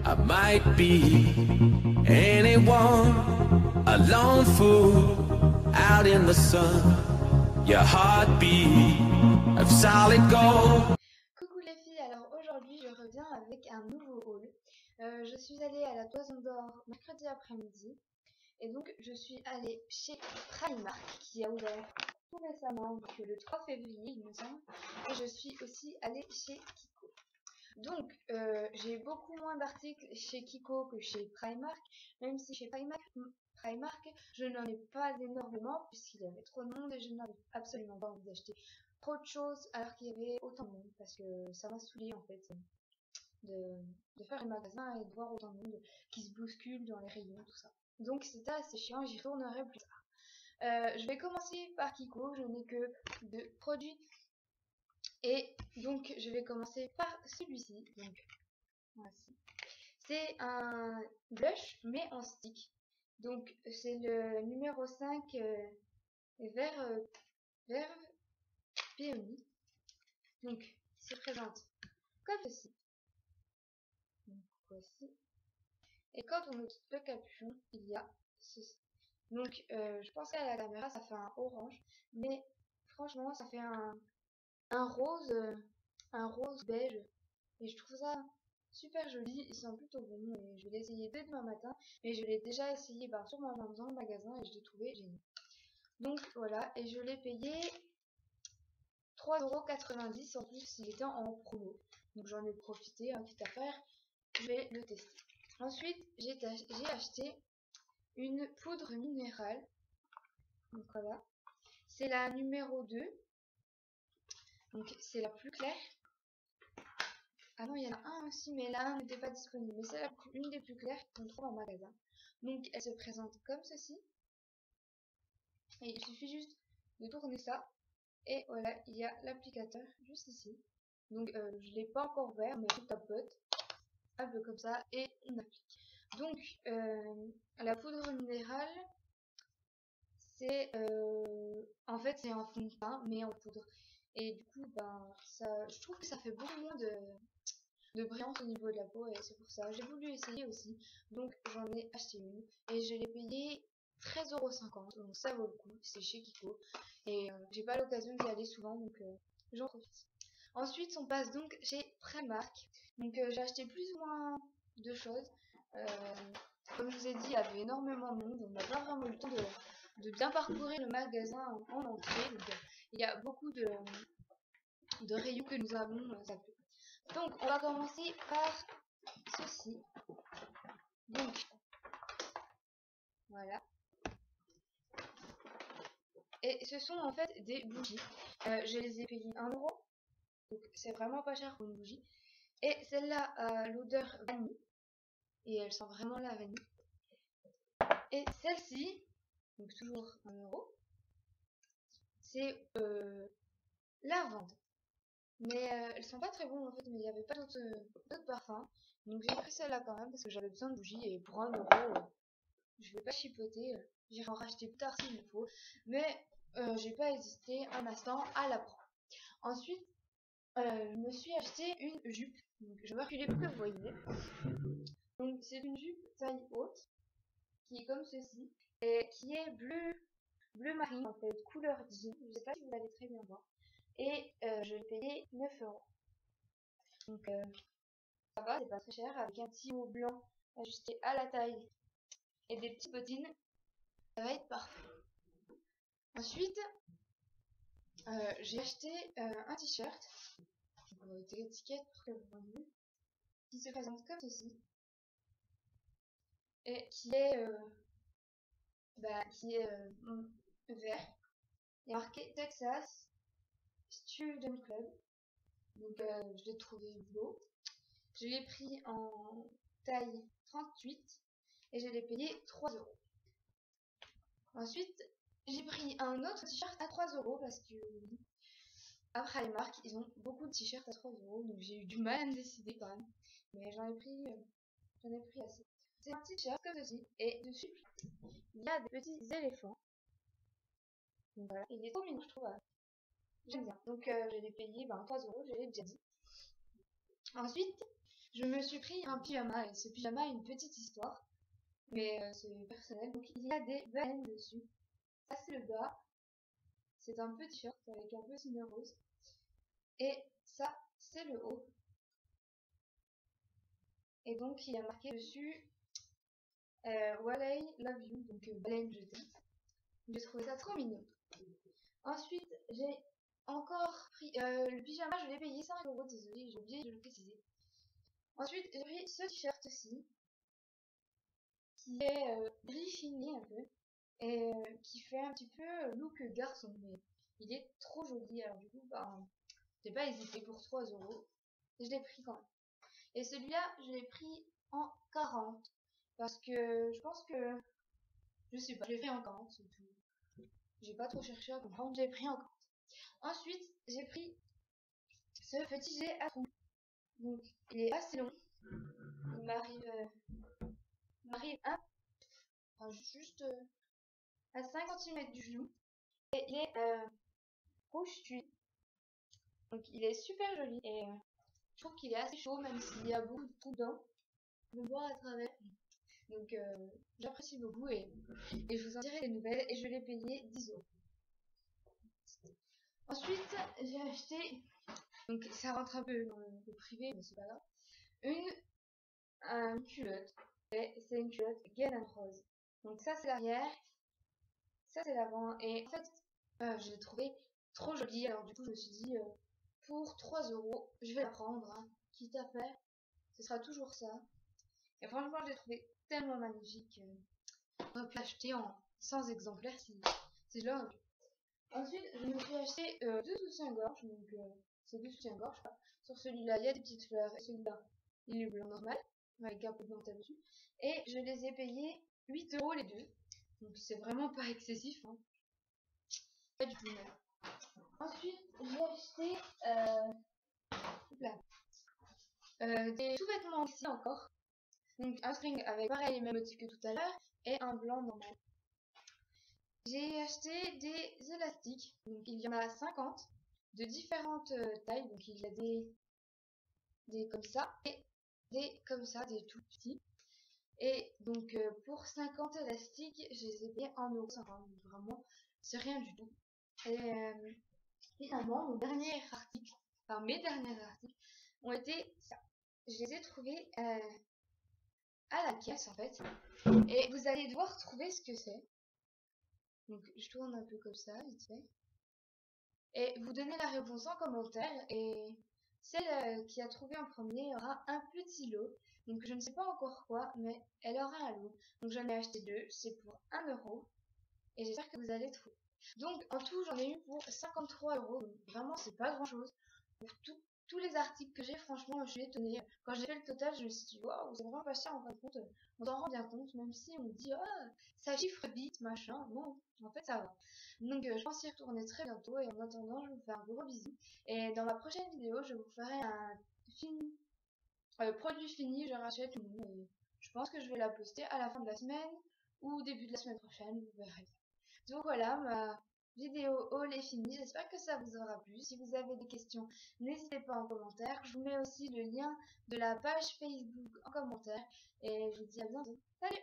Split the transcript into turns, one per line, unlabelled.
I might be anyone, a lone fool out in the sun. Your heartbeat of solid gold.
Coucou les filles, alors aujourd'hui je reviens avec un nouveau haul. Je suis allée à la Toison d'Or mercredi après-midi et donc je suis allée chez Primark qui a ouvert tout récemment, donc le 3 février il me semble, et je suis aussi allée chez Kiko. Donc j'ai beaucoup moins d'articles chez Kiko que chez Primark, même si chez Primark je n'en ai pas énormément puisqu'il y avait trop de monde et je n'avais absolument pas envie d'acheter trop de choses alors qu'il y avait autant de monde parce que ça m'a saoulé en fait de faire le magasin et de voir autant de monde qui se bouscule dans les rayons, tout ça. Donc c'était assez chiant, j'y retournerai plus tard. Je vais commencer par Kiko, je n'ai que 2 produits et donc je vais commencer par celui-ci. Donc voici. C'est un blush mais en stick. Donc c'est le numéro 5 vert péony. Donc il se présente comme ceci. Donc voici. Et quand on ouvre le capuchon, il y a ceci. Donc je pensais à la caméra, ça fait un orange, mais franchement ça fait un rose, un rose beige. Et je trouve ça super joli, il sent plutôt bon et je vais l'essayer dès demain matin. Mais je l'ai déjà essayé sur ma main dans le magasin et je l'ai trouvé génial. Donc voilà, et je l'ai payé 3,90 € en plus il était en promo. Donc j'en ai profité, quitte à faire, je vais le tester. Ensuite, j'ai acheté une poudre minérale. Donc voilà. C'est la numéro 2. Donc c'est la plus claire. Ah non, il y en a un aussi, mais là n'était pas disponible. Mais c'est une des plus claires qu'on trouve en magasin. Donc elle se présente comme ceci. Et il suffit juste de tourner ça. Et voilà, il y a l'applicateur juste ici. Donc je ne l'ai pas encore ouvert, mais je tapote un peu comme ça et on applique. Donc la poudre minérale, c'est en fait c'est un fond de teint mais en poudre. Et du coup, je trouve que ça fait beaucoup moins de brillance au niveau de la peau et c'est pour ça. J'ai voulu essayer aussi, donc j'en ai acheté une et je l'ai payé 13,50 €, donc ça vaut le coup, c'est chez Kiko. Et j'ai pas l'occasion d'y aller souvent, donc j'en profite. Ensuite, on passe donc chez Primark. Donc j'ai acheté plus ou moins de choses. Comme je vous ai dit, il y avait énormément de monde, on n'a pas vraiment eu le temps de bien parcourir le magasin en entier. Donc il y a beaucoup de rayons que nous avons zappés. Donc on va commencer par ceci. Donc voilà. Et ce sont en fait des bougies. Je les ai payées 1 €. Donc c'est vraiment pas cher pour une bougie. Et celle-là a l'odeur vanille. Et elle sent vraiment la vanille. Et celle-ci, donc toujours 1 €, c'est lavande. Mais elles sont pas très bonnes en fait, mais il n'y avait pas d'autres parfums. Donc j'ai pris celle-là quand même parce que j'avais besoin de bougies et pour 1 €, je vais pas chipoter. J'irai en racheter plus tard s'il me faut. Mais j'ai pas hésité un instant à la prendre. Ensuite, je me suis acheté une jupe. Donc je vais reculer pour que vous voyez. Donc c'est une jupe taille haute qui est comme ceci et qui est bleu marine en fait, couleur jean. Je sais pas si vous allez très bien voir. Et je l'ai payé 9 €. Donc ça va, c'est pas très cher, avec un petit haut blanc ajusté à la taille et des petites bottines, ça va être parfait. Ensuite, j'ai acheté un t-shirt, avec l'étiquette pour que vous voyez, qui se présente comme ceci, et qui est vert. Il est marqué Texas Student Club, donc je l'ai trouvé beau. Je l'ai pris en taille 38 et je l'ai payé 3 €. Ensuite, j'ai pris un autre t-shirt à 3 € parce que à Primark, ils ont beaucoup de t-shirts à 3 €, donc j'ai eu du mal à me décider quand même. Mais j'en ai pris assez. C'est un t-shirt comme ceci et dessus, il y a des petits éléphants. Donc voilà, il est trop mignon, je trouve. J'aime bien. Donc je l'ai payé 3 €, je l'ai déjà dit. Ensuite, je me suis pris un pyjama et ce pyjama a une petite histoire, mais c'est personnel. Donc il y a des baleines dessus. Ça c'est le bas, c'est un petit shirt avec un petit nœud rose. Et ça c'est le haut. Et donc il y a marqué dessus Wally love you, donc baleine je t'aime. J'ai trouvé ça trop mignon. Ensuite j'ai encore pris le pyjama, je l'ai payé 5 €, désolé, j'ai oublié de le préciser. Ensuite j'ai pris ce t-shirt aussi, qui est gris fini un peu, et qui fait un petit peu look garçon, mais il est trop joli, alors du coup, j'ai pas hésité pour 3 €, et je l'ai pris quand même. Et celui-là, je l'ai pris en 40, parce que je pense que, je sais pas, je l'ai pris en 40, c'est tout. J'ai pas trop cherché à comprendre, j'ai pris en 40. Ensuite, j'ai pris ce petit gilet à trous. Donc, il est assez long. Il m'arrive juste à 5 cm du genou. Et il est rouge tuile. Donc, il est super joli. Et je trouve qu'il est assez chaud, même s'il y a beaucoup de trous dedans. Je le vois à travers. Donc, j'apprécie beaucoup. Et je vous en dirai des nouvelles. Et je l'ai payé 10 €. Ensuite, j'ai acheté, donc ça rentre un peu dans le privé, mais c'est pas grave, une culotte. Et c'est une culotte Gaine rose. Donc ça c'est l'arrière, ça c'est l'avant. Et en fait, je l'ai trouvé trop jolie. Alors du coup, je me suis dit, pour 3 €, je vais la prendre, hein. Quitte à faire, ce sera toujours ça. Et franchement, je l'ai trouvé tellement magnifique. On peut l'acheter en 100 exemplaires si je l'ai envie. Ensuite, je me suis acheté 2 soutiens-gorge, donc c'est 2 soutiens-gorge. Sur celui-là, il y a des petites fleurs, et celui-là, il est blanc normal, avec un peu de dentelle dessus. Et je les ai payés 8 € les deux, donc c'est vraiment pas excessif, hein. Pas du tout même. Ensuite, j'ai acheté des sous-vêtements ici encore, donc un string avec pareil les mêmes motifs que tout à l'heure, et un blanc normal. J'ai acheté des élastiques, donc il y en a 50 de différentes tailles, donc il y a des comme ça et des comme ça, des tout petits. Et donc pour 50 élastiques, je les ai payés 1,50 €, donc vraiment c'est rien du tout. Et finalement, mes derniers articles ont été ça. Je les ai trouvés à la caisse en fait, et vous allez devoir trouver ce que c'est. Donc je tourne un peu comme ça, vite fait. Et vous donnez la réponse en commentaire, et celle qui a trouvé en premier aura un petit lot. Donc je ne sais pas encore quoi, mais elle aura un lot. Donc j'en ai acheté 2, c'est pour 1 €. Et j'espère que vous allez trouver. Donc en tout j'en ai eu pour 53 €. Donc vraiment c'est pas grand chose. Pour tous les articles que j'ai, franchement je suis étonnée. Quand j'ai fait le total, je me suis dit waouh, c'est vraiment pas cher en fin de compte. On s'en rend bien compte, même si on dit ah, ça chiffre vite, machin. Non, en fait ça va. Donc je pense y retourner très bientôt, et en attendant, je vous fais un gros bisou. Et dans ma prochaine vidéo, je vous ferai un produit fini, je rachète une. Et je pense que je vais la poster à la fin de la semaine ou début de la semaine prochaine, vous verrez. Donc voilà, ma vidéo haul est finie. J'espère que ça vous aura plu. Si vous avez des questions, n'hésitez pas en commentaire. Je vous mets aussi le lien de la page Facebook en commentaire. Et je vous dis à bientôt. Salut!